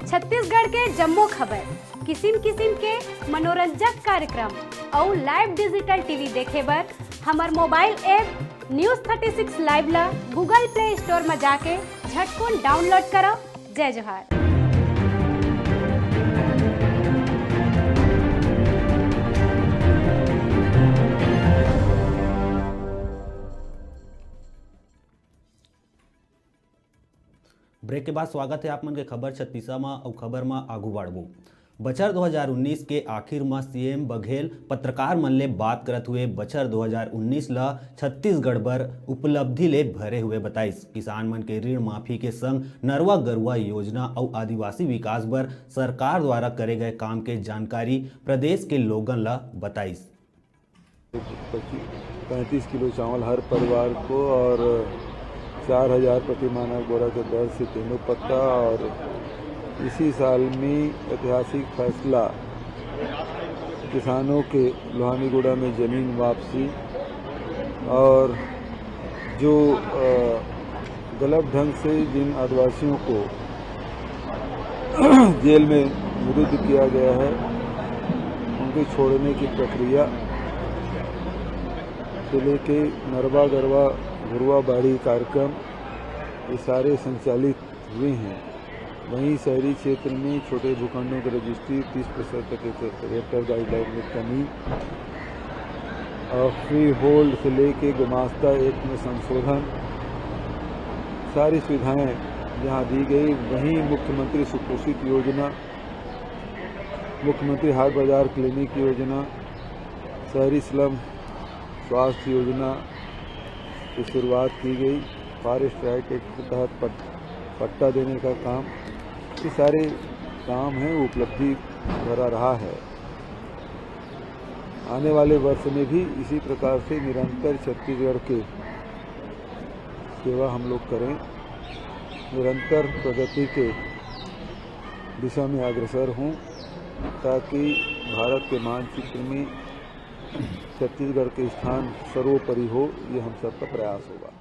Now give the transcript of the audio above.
छत्तीसगढ़ के जम्मो खबर, किसिम किसिम के मनोरंजक कार्यक्रम और लाइव डिजिटल टीवी देखे बर हमार मोबाइल ऐप न्यूज़ 36 लाइव ला गूगल प्ले स्टोर में जाके झटकुन डाउनलोड करो। जय जोहार। ब्रेक के बाद स्वागत है आप मन के खबर छत्तीसा में और खबर में आगू बढ़बू। बछर 2019 के आखिर में सीएम बघेल पत्रकार मन ले बात करत हुए बछर 2019 ला छत्तीसगढ़ बर उपलब्धि ले भरे हुए बताइस। किसान मन के ऋण माफी के संग नरवा गरुवा योजना और आदिवासी विकास बर सरकार द्वारा करे गए काम के जानकारी प्रदेश के लोगन ला बताइस। 35 किलो चावल हर परिवार को और 4000 प्रति मानक बोरा के दर से तीनों पत्ता, और इसी साल में ऐतिहासिक फैसला किसानों के लोहानीगुड़ा में ज़मीन वापसी, और जो गलत ढंग से जिन आदिवासियों को जेल में निरुद्ध किया गया है उनके छोड़ने की प्रक्रिया से लेके नरवा गरवा गुरुआ बाड़ी कार्यक्रम ये सारे संचालित हुए हैं। वहीं शहरी क्षेत्र में छोटे भूखंडों की रजिस्ट्री 30% तक रेक्टर गाइडलाइन में कमी, और फ्री होल्ड से लेके गुमास्ता एक्ट में संशोधन, सारी सुविधाएं जहां दी गई। वहीं मुख्यमंत्री सुपोषित योजना, मुख्यमंत्री हाट बाजार क्लिनिक योजना, शहरी स्लम स्वास्थ्य योजना की शुरुआत की गई। फॉरेस्ट राइट एक्ट के तहत पट्टा देने का काम, ये सारे काम हैं, उपलब्धि भरा रहा है। आने वाले वर्ष में भी इसी प्रकार से निरंतर छत्तीसगढ़ के सेवा हम लोग करें, निरंतर प्रगति के दिशा में अग्रसर हों, ताकि भारत के मानचित्र में छत्तीसगढ़ के स्थान सर्वोपरि हो। ये हम सबका प्रयास होगा।